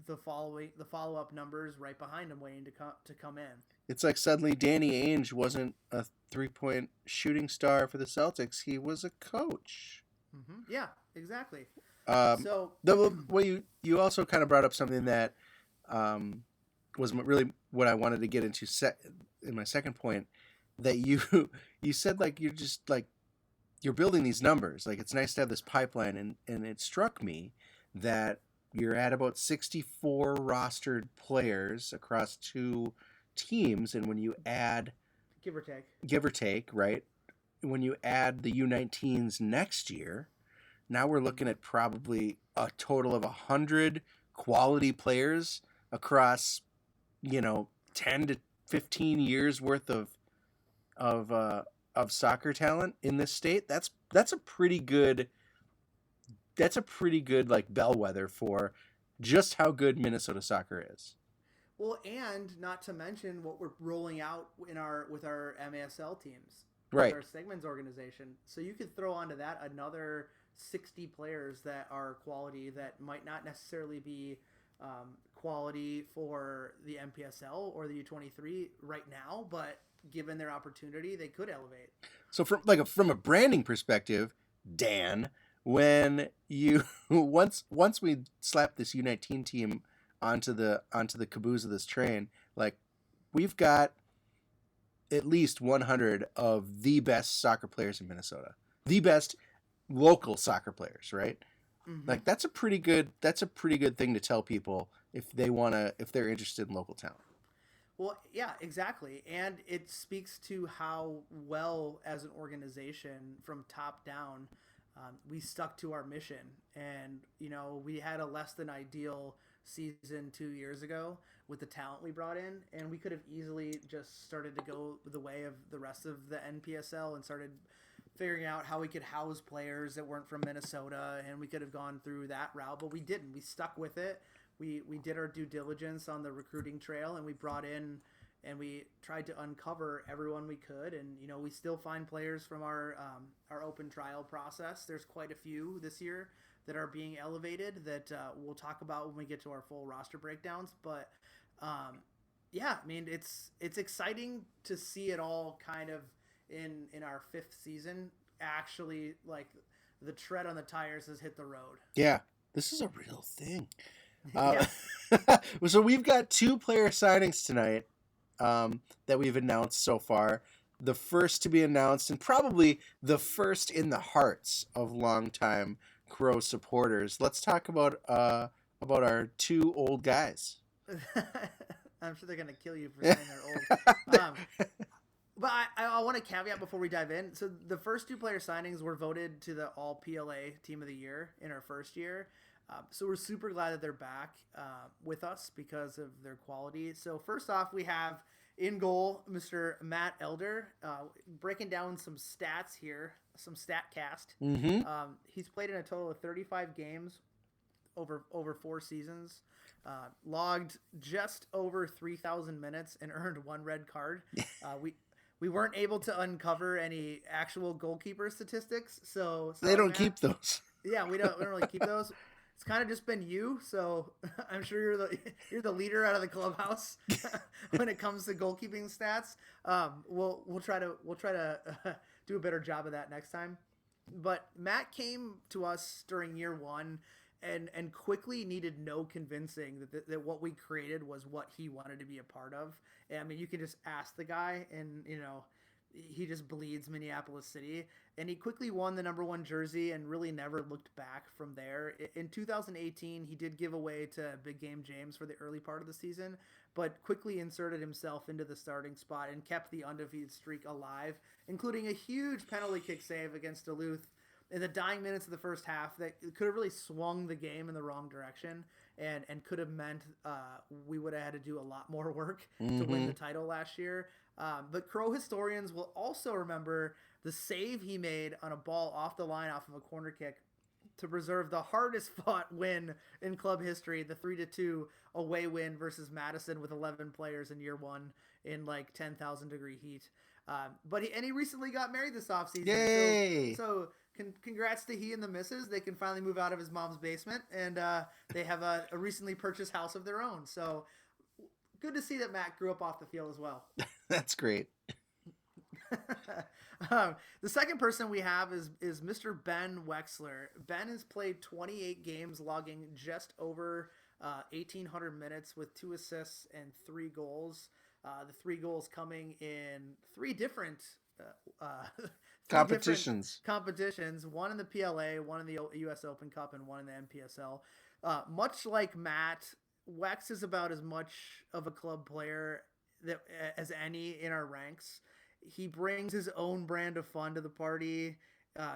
[SPEAKER 4] the follow-up numbers right behind them waiting to come in.
[SPEAKER 3] It's like suddenly Danny Ainge wasn't a 3-point shooting star for the Celtics. He was a coach.
[SPEAKER 4] Mm-hmm. Yeah, exactly.
[SPEAKER 3] Well, you also kind of brought up something that was really what I wanted to get into in my second point, that you said, like, you're just like, you're building these numbers. Like, it's nice to have this pipeline. And it struck me that you're at about 64 rostered players across 2 teams. And when you add,
[SPEAKER 4] give or take,
[SPEAKER 3] right? When you add the U19s next year, now we're looking at probably a total of 100 quality players across, you know, 10 to 15 years worth of soccer talent in this state. That's a pretty good like bellwether for just how good Minnesota soccer is.
[SPEAKER 4] Well, and not to mention what we're rolling out with our MASL teams,
[SPEAKER 3] right?
[SPEAKER 4] With our segments organization. So you could throw onto that another 60 players that are quality, that might not necessarily be quality for the NPSL or the U23 right now, but given their opportunity, they could elevate.
[SPEAKER 3] So from a branding perspective, Dan, when you once we slap this U19 team onto the caboose of this train, like, we've got at least 100 of the best soccer players in Minnesota, the best local soccer players, right?
[SPEAKER 4] Mm-hmm.
[SPEAKER 3] Like, that's a pretty good thing to tell people if they're interested in local talent.
[SPEAKER 4] Well, yeah, exactly. And it speaks to how well, as an organization, from top down, we stuck to our mission. And, you know, we had a less than ideal season 2 years ago with the talent we brought in, and we could have easily just started to go the way of the rest of the NPSL and started figuring out how we could house players that weren't from Minnesota, and we could have gone through that route, but we didn't. We stuck with it. We did our due diligence on the recruiting trail, and we brought in and we tried to uncover everyone we could. And, you know, we still find players from our open trial process. There's quite a few this year that are being elevated that we'll talk about when we get to our full roster breakdowns. But yeah, I mean, it's exciting to see it all kind of in our 5th season. Actually, like, the tread on the tires has hit the road.
[SPEAKER 3] Yeah, this is a real thing.
[SPEAKER 4] Yeah.
[SPEAKER 3] So we've got 2 player signings tonight that we've announced so far. The first to be announced, and probably the first in the hearts of longtime Crow supporters. Let's talk about our 2 old guys.
[SPEAKER 4] I'm sure they're gonna kill you for saying they're old. But I want to caveat before we dive in. So the first 2 player signings were voted to the All PLA Team of the Year in our first year. So we're super glad that they're back with us because of their quality. So first off, we have in goal Mr. Matt Elder, breaking down some stats here, some StatCast.
[SPEAKER 3] Mm-hmm.
[SPEAKER 4] He's played in a total of 35 games over 4 seasons, logged just over 3,000 minutes, and earned 1 red card. We weren't able to uncover any actual goalkeeper statistics, so
[SPEAKER 3] they don't keep those.
[SPEAKER 4] Yeah, we don't really keep those. it's kind of just been you. So I'm sure you're the leader out of the clubhouse when it comes to goalkeeping stats. We'll try to do a better job of that next time. But Matt came to us during year one and quickly needed no convincing that what we created was what he wanted to be a part of. And, I mean, you can just ask the guy, and he just bleeds Minneapolis City, and he quickly won the #1 jersey and really never looked back from there. In 2018, he did give away to Big Game James for the early part of the season, but quickly inserted himself into the starting spot and kept the undefeated streak alive, including a huge penalty kick save against Duluth in the dying minutes of the first half that could have really swung the game in the wrong direction and could have meant we would have had to do a lot more work to win the title last year. But Crow historians will also remember the save he made on a ball off the line off of a corner kick to preserve the hardest fought win in club history, the 3-2 away win versus Madison with 11 players in year one in like 10,000 degree heat. But he recently got married this offseason.
[SPEAKER 3] Yay!
[SPEAKER 4] So congrats to he and the missus. They can finally move out of his mom's basement, and they have a recently purchased house of their own. So good to see that Matt grew up off the field as well.
[SPEAKER 3] That's great.
[SPEAKER 4] The second person we have is Mr. Ben Wexler. Ben has played 28 games, logging just over 1,800 minutes with 2 assists and 3 goals. The 3 goals coming in 3 different
[SPEAKER 3] competitions.
[SPEAKER 4] One in the PLA, one in the U.S. Open Cup, and one in the NPSL. Much like Matt, Wex is about as much of a club player as any in our ranks. He brings his own brand of fun to the party.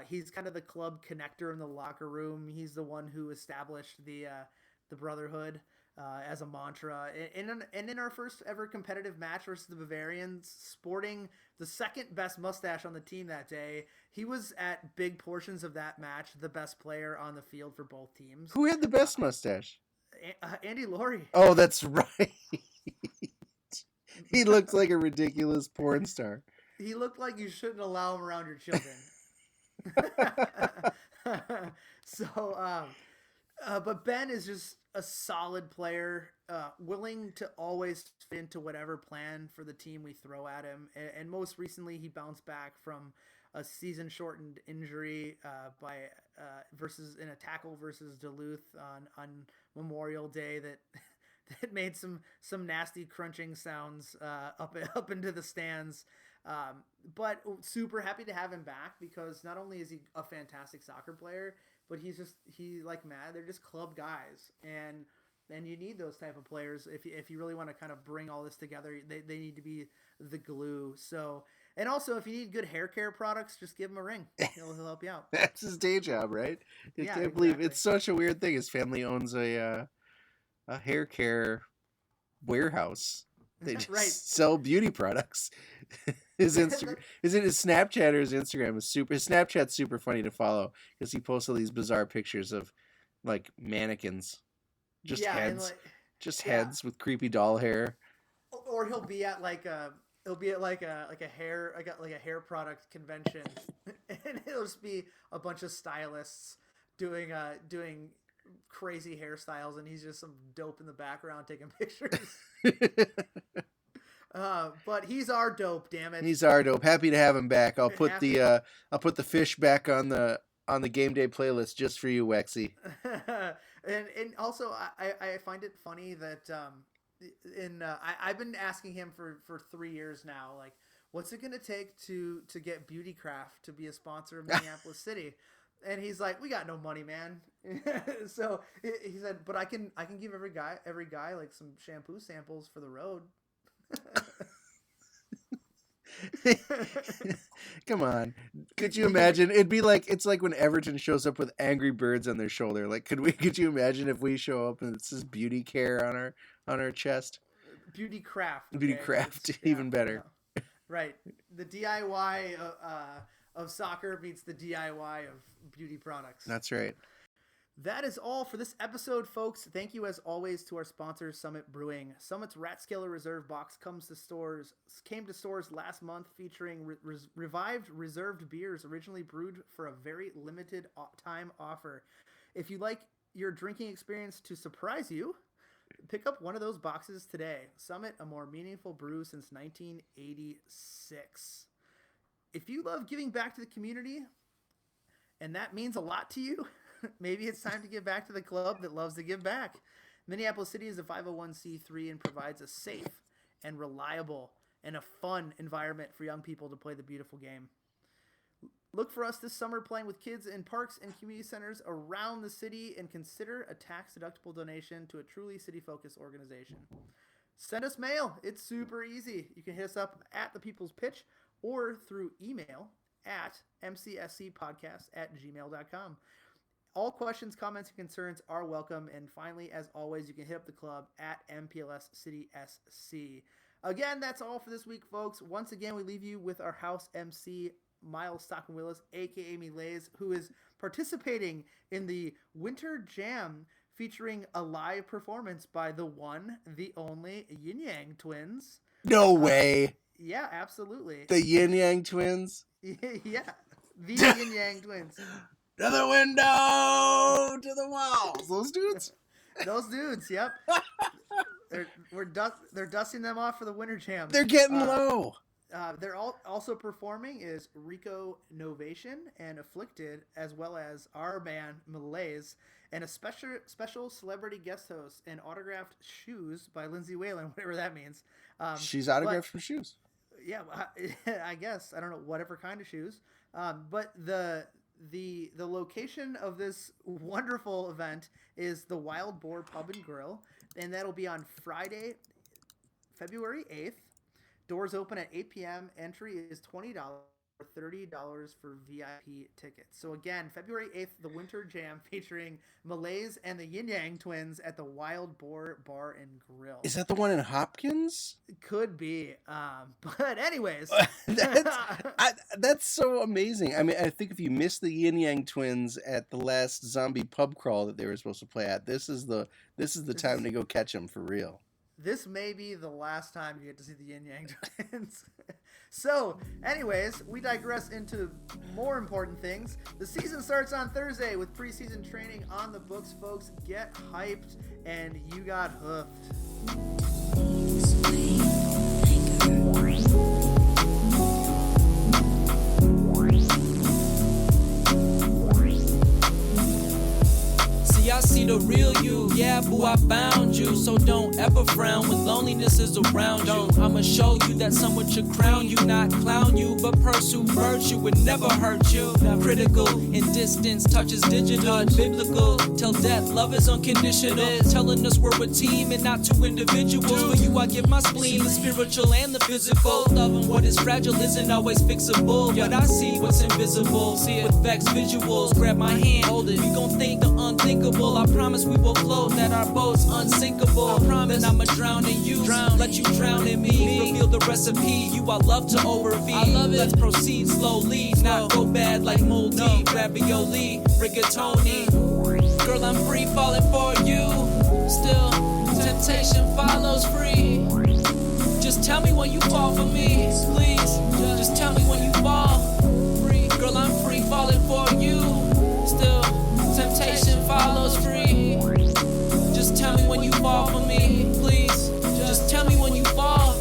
[SPEAKER 4] He's kind of the club connector in the locker room. He's the one who established the brotherhood as a mantra. And in our first ever competitive match versus the Bavarians, sporting the second best mustache on the team that day, he was at big portions of that match the best player on the field for both teams.
[SPEAKER 3] Who had the best mustache?
[SPEAKER 4] Andy Laurie.
[SPEAKER 3] Oh, that's right. He looked like a ridiculous porn star.
[SPEAKER 4] He looked like you shouldn't allow him around your children. But Ben is just a solid player, willing to always fit into whatever plan for the team we throw at him. And most recently, he bounced back from a season-shortened injury versus in a tackle versus Duluth on Memorial Day that made some nasty crunching sounds up into the stands. But super happy to have him back, because not only is he a fantastic soccer player, but he like Matt, they're just club guys, and you need those type of players if you really want to kind of bring all this together. They need to be the glue. So, and also if you need good hair care products, just give him a ring. He'll help you out.
[SPEAKER 3] That's his day job, right? I
[SPEAKER 4] Yeah,
[SPEAKER 3] can't believe
[SPEAKER 4] exactly.
[SPEAKER 3] it's such a weird thing. His family owns a hair care warehouse. They just
[SPEAKER 4] Right.
[SPEAKER 3] sell beauty products. His Instagram, his Snapchat or his Instagram is super. His Snapchat's super funny to follow because he posts all these bizarre pictures of like mannequins, just heads, heads with creepy doll hair.
[SPEAKER 4] Or he'll be at like a hair product convention, and it'll just be a bunch of stylists doing crazy hairstyles, and he's just some dope in the background taking pictures. But he's our dope, damn it.
[SPEAKER 3] He's our dope. Happy to have him back. I'll put the fish back on the game day playlist just for you, Wexy.
[SPEAKER 4] and also I find it funny that I've been asking him for 3 years now, like, what's it gonna take to get Beautycraft to be a sponsor of Minneapolis City? And he's like, we got no money, man. So he said, but I can give every guy like some shampoo samples for the road.
[SPEAKER 3] Come on. Could you imagine? It's like when Everton shows up with Angry Birds on their shoulder. Like, could you imagine if we show up and it says beauty care on our chest?
[SPEAKER 4] Beautycraft.
[SPEAKER 3] Beautycraft, even better.
[SPEAKER 4] Yeah. Right. The DIY of soccer meets the DIY of beauty products.
[SPEAKER 3] That's right.
[SPEAKER 4] That is all for this episode, folks. Thank you, as always, to our sponsor, Summit Brewing. Summit's Ratskeller Reserve box came to stores last month, featuring revived reserved beers originally brewed for a very limited time offer. If you like your drinking experience to surprise you, pick up one of those boxes today. Summit, a more meaningful brew since 1986. If you love giving back to the community, and that means a lot to you, maybe it's time to give back to the club that loves to give back. Minneapolis City is a 501c3 and provides a safe and reliable and a fun environment for young people to play the beautiful game. Look for us this summer playing with kids in parks and community centers around the city, and consider a tax-deductible donation to a truly city-focused organization. Send us mail. It's super easy. You can hit us up at The People's Pitch or through email at mcscpodcast@gmail.com. All questions, comments, and concerns are welcome. And finally, as always, you can hit up the club at MPLS City SC. Again, that's all for this week, folks. Once again, we leave you with our house MC, Miles Stockham-Willis, a.k.a. Milays, who is participating in the Winter Jam featuring a live performance by the one, the only Yin Yang Twins.
[SPEAKER 3] No way.
[SPEAKER 4] Yeah, absolutely.
[SPEAKER 3] The Yin Yang Twins?
[SPEAKER 4] Yeah, the Yin Yang Twins.
[SPEAKER 3] To the window, to the walls. Those dudes?
[SPEAKER 4] Those dudes, yep. They're dusting them off for the Winter Jam.
[SPEAKER 3] They're getting low.
[SPEAKER 4] They're also performing is Rico Novation and Afflicted, as well as our band Malaise, and a special celebrity guest host and autographed shoes by Lindsay Whalen, whatever that means.
[SPEAKER 3] She's autographed for shoes.
[SPEAKER 4] Yeah, I guess. I don't know, whatever kind of shoes. But the location of this wonderful event is the Wild Boar Pub and Grill, and that'll be on Friday, February 8th. Doors open at 8 p.m. Entry is $20 or $30 for VIP tickets. So again, February 8th, the Winter Jam featuring Malaise and the Yin Yang Twins at the Wild Boar Bar and Grill.
[SPEAKER 3] Is that the one in Hopkins?
[SPEAKER 4] It could be. But anyways.
[SPEAKER 3] That's so amazing. I mean, I think if you missed the Yin Yang Twins at the last zombie pub crawl that they were supposed to play at, this is the time to go catch them for real.
[SPEAKER 4] This may be the last time you get to see the Yin Yang Twins. So, anyways, we digress into more important things. The season starts on Thursday with preseason training on the books, folks. Get hyped, and you got hoofed.
[SPEAKER 5] I see the real you, yeah, boo, I found you. So don't ever frown when loneliness is around you. I'ma show you that someone should crown you, not clown you, but pursue virtue would never hurt you. Critical in distance, touch is digital, biblical. Till death, love is unconditional. Telling us we're a team and not two individuals. For you, I give my spleen, the spiritual and the physical. Loving what is fragile isn't always fixable, but I see what's invisible. See it with vexed visuals. Grab my hand, hold it. We gon' think the unthinkable. I promise we will float, that our boat's unsinkable. I promise I'ma drown in you, let you drown in me. Reveal the recipe, you I love to overfeed. I love it. Let's proceed slowly, not go bad like moldy. Ravioli, rigatoni. Girl, I'm free falling for you. Still, temptation follows free. Just tell me when you fall for me, please. Just tell me when you fall free. Girl, I'm free falling for you. Still, temptation follows free. Just tell me when you fall for me, please. Just tell me when you fall.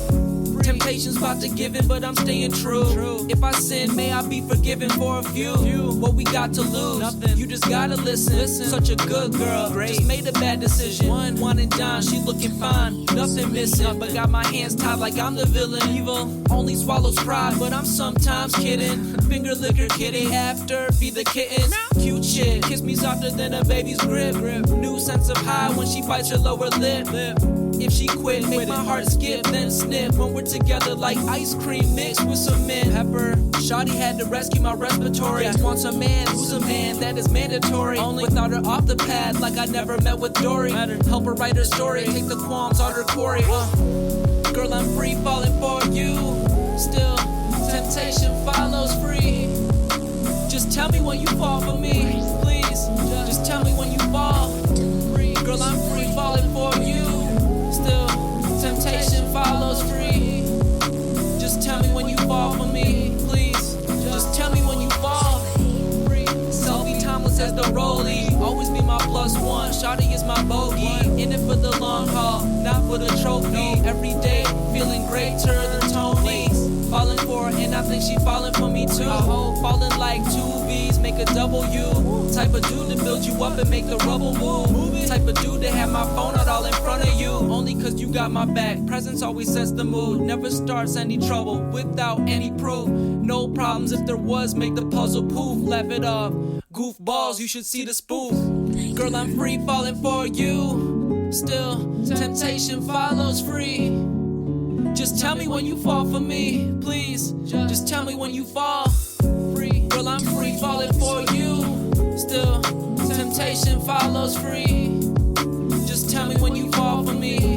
[SPEAKER 5] Temptation's about to give in, but I'm staying true. If I sin, may I be forgiven for a few. What we got to lose? Nothing. You just gotta listen. Such a good girl. Great. Just made a bad decision. One and done. She looking fine. Nothing missing. But got my hands tied like I'm the villain. Evil only swallows pride, but I'm sometimes kidding. Finger liquor kitty. After be the kittens. Cute shit. Kiss me softer than a baby's grip. New sense of high when she bites her lower lip. If she quit, make my heart skip, then snip. When we're together like ice cream mixed with some mint. Pepper, shawty had to rescue my respiratory. Just wants a man who's a man, that is mandatory. Only without her off the pad, like I never met with Dory. Help her write her story, take the qualms on her quarry. Girl, I'm free falling for you. Still, temptation follows free. Just tell me when you fall for me, please. Just tell me when you fall free. Girl, I'm free falling for you. Still, temptation follows free. Just tell me when you fall for me, please. Just tell me when you fall free. Selfie timeless as the rollie. me. Always be my plus one. Shawty is my bogey. In it for the long haul, not for the trophy. Every day, feeling greater than Tony. Falling for her, and I think she falling for me too. I hope falling like two V's, make a W. Type of dude to build you up and make the rubble move. Type of dude to have my phone out all in front of you. Only cause you got my back. Presence always sets the mood. Never starts any trouble without any proof. No problems if there was, make the puzzle poof. Laugh it off. Goofballs, you should see the spoof. Girl, I'm free falling for you. Still, temptation follows free. Just tell me when you fall for me, please. Just tell me when you fall. Free, girl, I'm free falling for you. Still, temptation follows free. Just tell me when you fall for me.